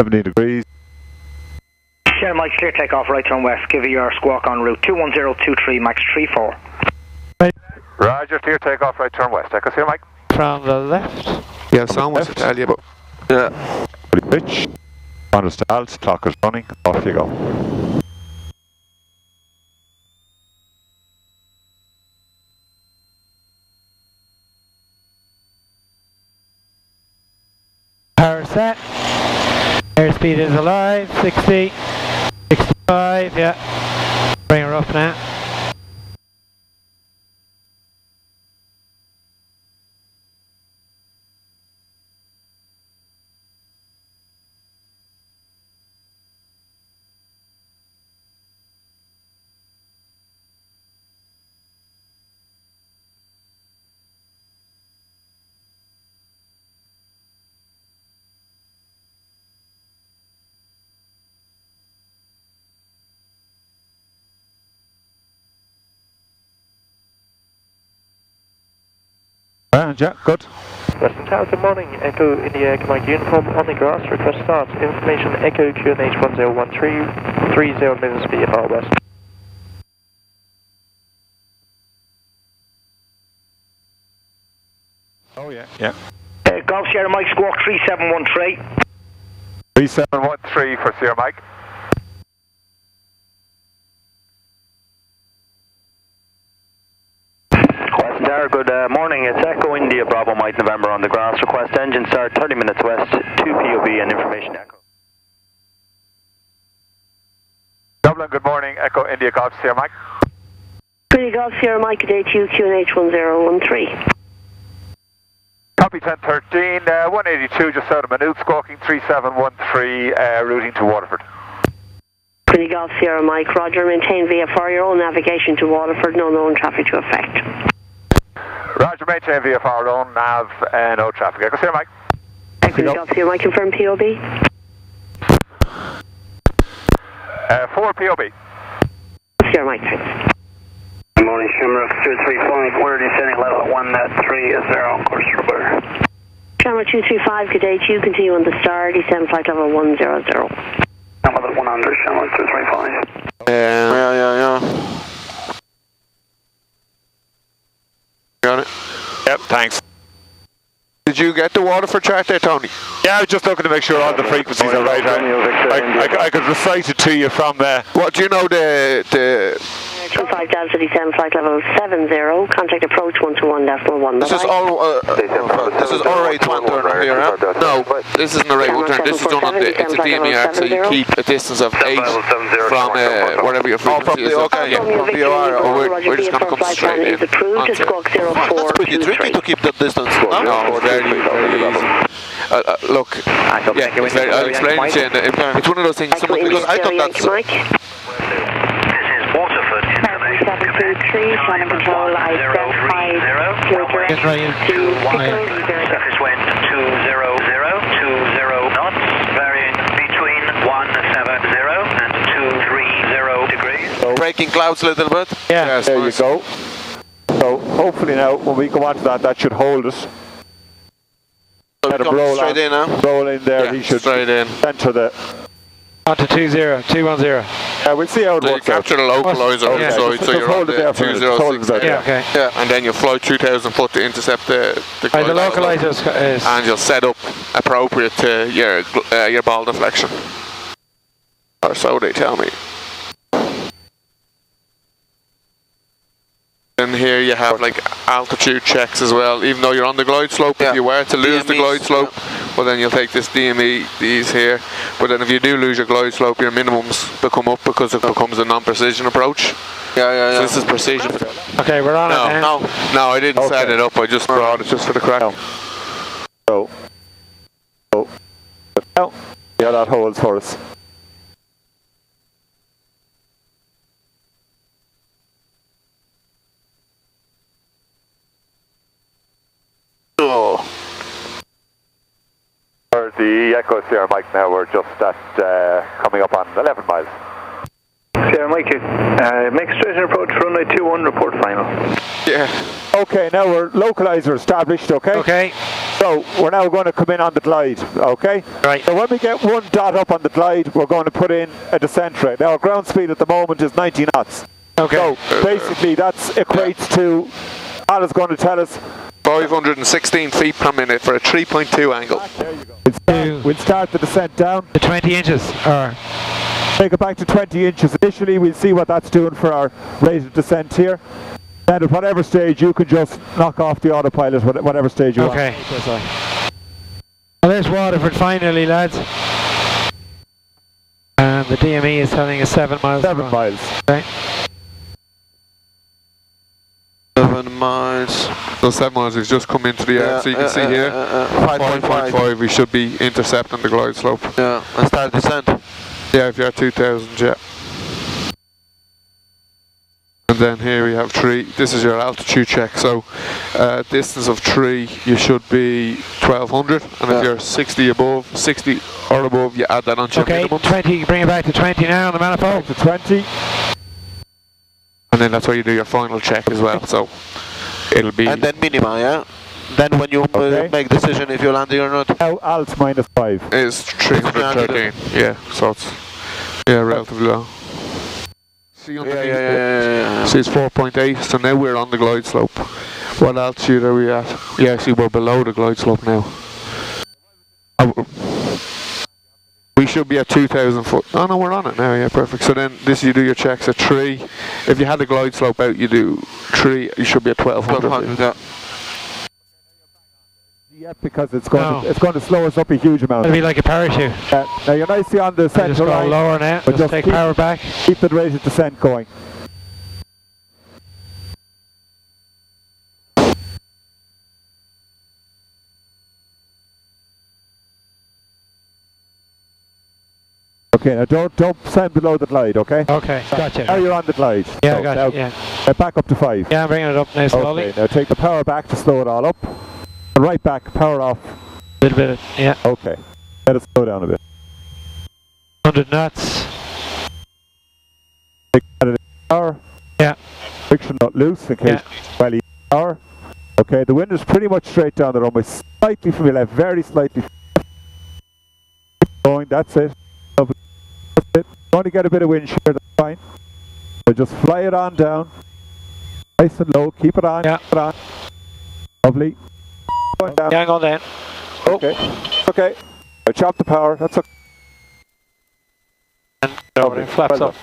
17 degrees. Sierra Mike, clear takeoff, right turn west. Give you your squawk on route 21023, max 34. Roger, clear takeoff, right turn west. Echo Sierra Mike. From the left. Yeah, someone wants to tell you, but yeah. Pitch. On the stalls, clock is running, off you go. Power set. Airspeed is alive. 60. 65, yeah. Bring her up now. And yeah, good. Weston Tower, good morning. Echo India Command Uniform on the grass. Request start. Information Echo QNH 1013 30 minutes VFR West. Oh yeah, yeah. Golf Sierra Mike, squawk 3713. 3713 for Sierra Mike. Weston Tower, good morning. It's Echo India Bravo Mike November on the grass. Request engine start 30 minutes west, 2 POB and information Echo. Dublin, good morning. Echo India Golf Sierra Mike. Pretty Golf Sierra Mike at ATU QNH 1013. Copy 1013, 182 just out of Maynooth, squawking 3713, routing to Waterford. Pretty Golf Sierra Mike, Roger, maintain VFR your own navigation to Waterford, no known traffic to affect. Roger, maintain VFR own nav, no traffic. Echo Sierra Mike. Pretty Golf Sierra Mike, confirm POB. 4 POB. Sierra Mike, thanks. Good morning, Shamrock 235. We're descending level 130, course for Blair. Shamrock 235, good day to you. Continue on the star, descend flight level 100. Level 100, Shamrock 235. Yeah. Got it. Yep, thanks. Did you get the Waterford chart there, Tony? Yeah, I was just looking to make sure all the frequencies are right. I could recite it to you from there. What do you know the 25 Delta descend flight level 70, contact approach 121.1. This is all this is alright one turn here, huh? No, this isn't a right one turn. This is done on the it's a DMER, so you keep a distance of 8 from wherever your frequency is. Okay, from the OR, we're just going to come straight in. That's pretty tricky to keep that distance. No, very easy. Look, yeah, I'll explain it to you. It's one of those things. Because I thought that's. This is Waterford International. 723, Shannon Control, identified Get right into Surface wind 200, 20 knots, varying between 170 and 230 degrees. Breaking clouds a little bit. Yeah. Yes, There nice. you go. So hopefully now, when we come onto that should hold us. So Let him coming roll straight in now. Roll in there. Yeah, He should straight in. enter the. onto 210. We'll see how it So you works out. capture the localizer Okay, inside, just so you're hold on it there the for a minute. Hold it 206. there. Yeah, okay. Yeah, and then you fly 2,000 foot to intercept the The glide path. localizer is And you'll set up appropriate to your ball deflection. Or so they tell me. And here you have like altitude checks as well, even though you're on the glide slope. If you were to lose the glide slope, well then you'll take this DME, these here. But then if you do lose your glide slope, your minimums become up because it becomes a non-precision approach. So this is precision. okay. We're on it now. No, I didn't set it up. I just brought it just for the crack. So. Yeah, that holds for us. For the Echo Sierra Mike now, we're just at coming up on 11 miles. Sierra Mike, make straight an approach runway 21, report final. Yeah. Okay, now we're localizer established, okay? Okay. So we're now going to come in on the glide, okay? Right. So when we get one dot up on the glide, we're going to put in a descent rate. Now our ground speed at the moment is 90 knots. Okay. So basically that equates to, Alan's going to tell us, 516 feet per minute for a 3.2 angle. There you go. We'll start the descent down. The 20 inches, or? Take it back to 20 inches. Initially we'll see what that's doing for our rate of descent here. And at whatever stage you can just knock off the autopilot, whatever stage you want. Okay. Well, there's Waterford finally, lads. And the DME is telling us 7 miles. 7 miles. Okay. 7 miles. So 7 miles has just come into the air, so you can see here, 5.5 we should be intercepting the glide slope. Yeah, and start descent. Yeah, if you're at 2000, yeah. And then here we have 3, this is your altitude check, so distance of 3 you should be 1200, and if you're 60 or above you add that on to your minimum. 20, bring it back to 20 now on the manifold. To 20. And then that's where you do your final check as well, so it'll be... And then minima, yeah? Then when you make decision if you're landing or not? Now alt -5. Is 313, yeah, so it's relatively low. See underneath see it's 4.8, so now we're on the glide slope. What altitude are we at? Yeah, see we're below the glide slope now. We should be at 2,000 foot. Oh no, we're on it now, yeah, perfect. So then this you do your checks at 3. If you had the glide slope out, you do 3, you should be at 1200. Yeah. Yeah, because it's going to slow us up a huge amount. It'll be like a parachute. Now you're nicely on the centre just go line. lower now, But just take power back. Keep the rate of descent going. Okay, now don't send below the glide, okay? Okay, gotcha. Now you're on the glide. Yeah, so gotcha, now back up to 5. Yeah, I'm bringing it up now slowly. Okay, now take the power back to slow it all up. And right back, power off. A little bit, yeah. Okay, let it slow down a bit. 100 knots. Take the power. Yeah. Friction not loose in case belly power. Okay, the wind is pretty much straight down the runway, slightly from your left, very slightly. Keep going, that's it. That's it. Want to get a bit of wind shear, that's fine. So just fly it on down. Nice and low, keep it on, keep it on. Lovely. Going down. Yeah, go down. Okay, okay. Now chop the power, that's okay. And over, flaps up.